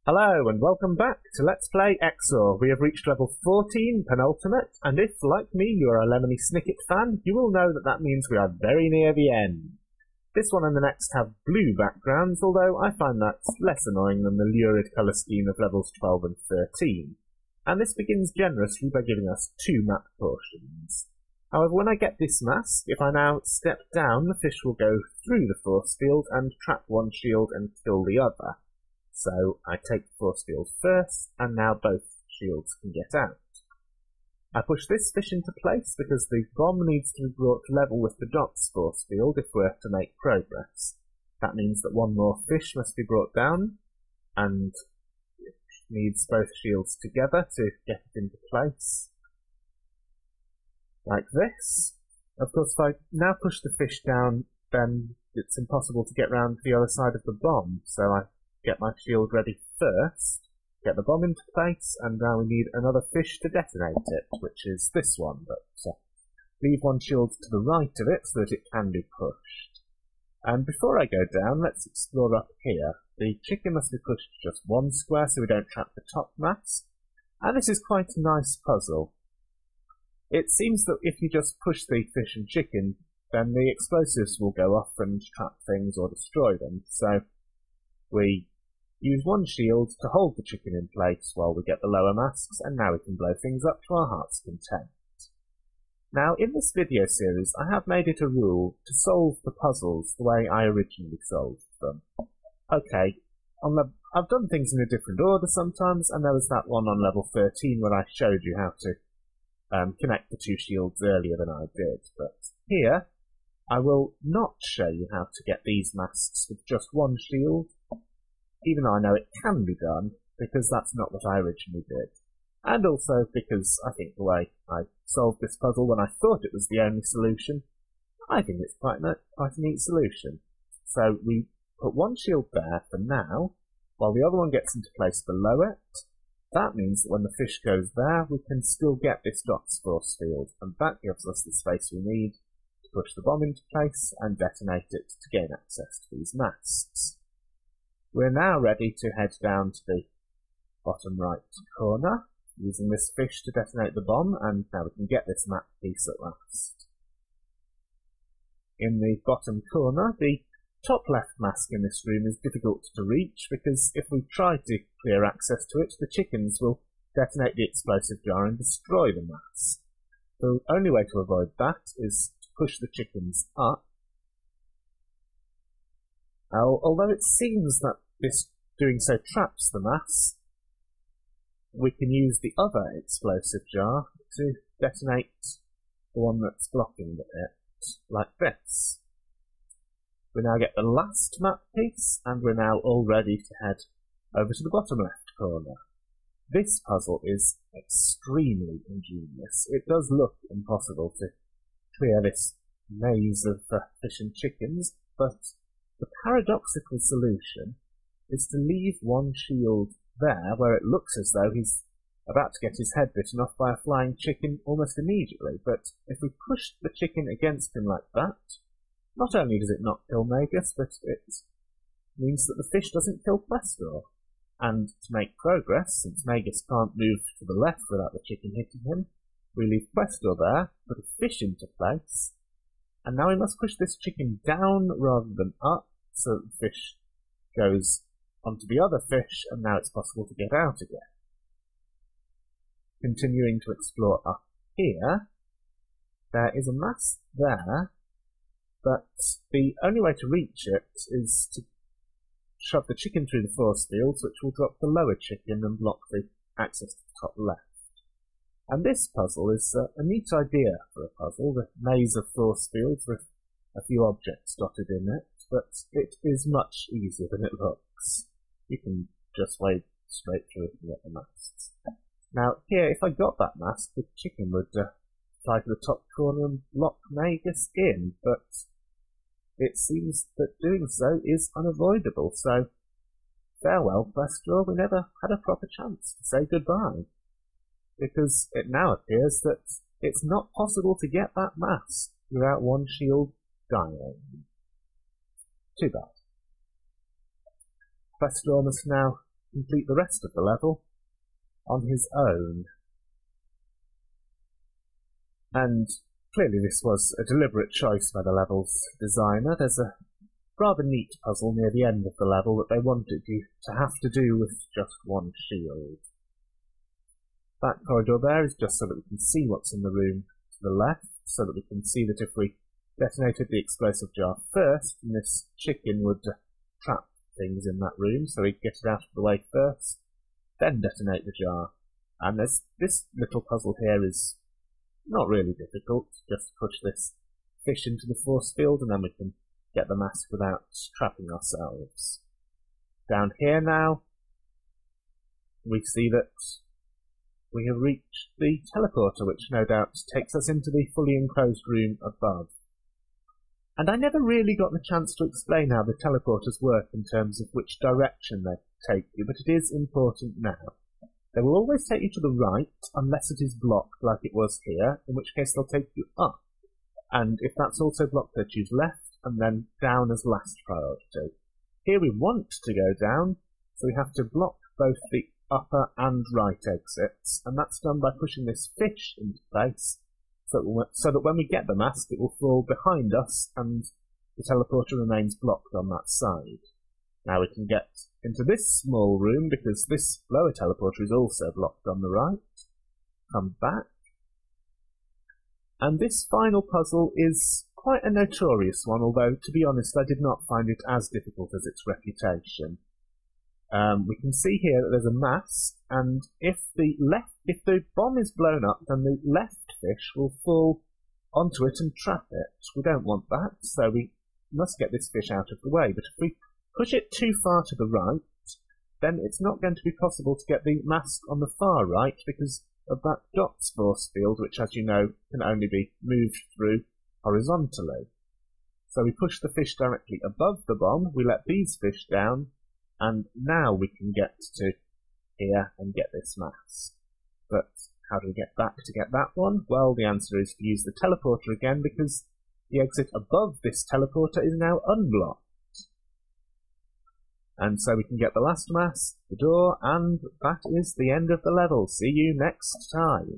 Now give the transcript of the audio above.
Hello and welcome back to Let's Play Xor. We have reached level 14, Penultimate, and if, like me, you are a Lemony Snicket fan, you will know that that means we are very near the end. This one and the next have blue backgrounds, although I find that less annoying than the lurid colour scheme of levels 12 and 13. And this begins generously by giving us 2 map portions. However, when I get this mask, if I now step down, the fish will go through the force field and trap one shield and kill the other. So I take the force field first, and now both shields can get out. I push this fish into place because the bomb needs to be brought level with the dot's force field if we're to make progress. That means that one more fish must be brought down, and it needs both shields together to get it into place. Like this. Of course, if I now push the fish down, then it's impossible to get round to the other side of the bomb, so I get my shield ready first, get the bomb into place, and now we need another fish to detonate it, which is this one, but leave one shield to the right of it so that it can be pushed. And before I go down, let's explore up here. The chicken must be pushed just one square so we don't trap the top mask, and this is quite a nice puzzle. It seems that if you just push the fish and chicken, then the explosives will go off and trap things or destroy them, so we use one shield to hold the chicken in place while we get the lower masks, and now we can blow things up to our heart's content. Now, in this video series, I have made it a rule to solve the puzzles the way I originally solved them. Okay, I've done things in a different order sometimes, and there was that one on level 13 where I showed you how to connect the 2 shields earlier than I did, but here I will not show you how to get these masks with just one shield, even though I know it can be done, because that's not what I originally did. And also because I think the way I solved this puzzle when I thought it was the only solution, I think it's quite a neat solution. So we put one shield there for now, while the other one gets into place below it. That means that when the fish goes there, we can still get this dot's force field, and that gives us the space we need to push the bomb into place and detonate it to gain access to these masks. We're now ready to head down to the bottom right corner, using this fish to detonate the bomb, and now we can get this map piece at last. In the bottom corner, the top left mask in this room is difficult to reach, because if we try to clear access to it, the chickens will detonate the explosive jar and destroy the mask. The only way to avoid that is to push the chickens up. Although it seems that this doing so traps the mask, we can use the other explosive jar to detonate the one that's blocking it, like this. We now get the last map piece, and we're now all ready to head over to the bottom left corner. This puzzle is extremely ingenious. It does look impossible to clear this maze of fish and chickens, but the paradoxical solution is to leave one shield there where it looks as though he's about to get his head bitten off by a flying chicken almost immediately, but if we push the chicken against him like that, not only does it not kill Magus, but it means that the fish doesn't kill Questor. And to make progress, since Magus can't move to the left without the chicken hitting him, we leave Questor there, put a fish into place, and now we must push this chicken down rather than up, so that the fish goes onto the other fish, and now it's possible to get out again. Continuing to explore up here, there is a mask there, but the only way to reach it is to shove the chicken through the force fields, which will drop the lower chicken and block the access to the top left. And this puzzle is a neat idea for a puzzle, the maze of force fields with a few objects dotted in it, but it is much easier than it looks. You can just wade straight through it and get the masks. Now here, if I got that mask, the chicken would fly to the top corner and lock Magus in, but it seems that doing so is unavoidable, so farewell, Questor, we never had a proper chance to say goodbye, because it now appears that it's not possible to get that mask without one shield dying. Too bad. Questor must now complete the rest of the level on his own. And clearly this was a deliberate choice by the level's designer. There's a rather neat puzzle near the end of the level that they wanted you to have to do with just one shield. That corridor there is just so that we can see what's in the room to the left, so that we can see that if we detonated the explosive jar first, then this chicken would trap things in that room, so we'd get it out of the way first, then detonate the jar. And this little puzzle here is not really difficult, just push this fish into the force field and then we can get the mask without trapping ourselves. Down here now, we see that we have reached the teleporter, which no doubt takes us into the fully enclosed room above. And I never really got the chance to explain how the teleporters work in terms of which direction they take you, but it is important now. They will always take you to the right, unless it is blocked like it was here, in which case they'll take you up. And if that's also blocked, they'll choose left, and then down as last priority. Here we want to go down, so we have to block both the upper and right exits, and that's done by pushing this fish into place, so that when we get the mask it will fall behind us and the teleporter remains blocked on that side. Now we can get into this small room because this lower teleporter is also blocked on the right. Come back. And this final puzzle is quite a notorious one, although to be honest I did not find it as difficult as its reputation. We can see here that there's a mask, and if the bomb is blown up, then the left fish will fall onto it and trap it. We don't want that, so we must get this fish out of the way. But if we push it too far to the right, then it's not going to be possible to get the mask on the far right because of that dot's force field, which, as you know, can only be moved through horizontally. So we push the fish directly above the bomb, we let these fish down, and now we can get to here and get this mask. But how do we get back to get that one? Well, the answer is to use the teleporter again, because the exit above this teleporter is now unblocked. And so we can get the last mask, the door, and that is the end of the level. See you next time.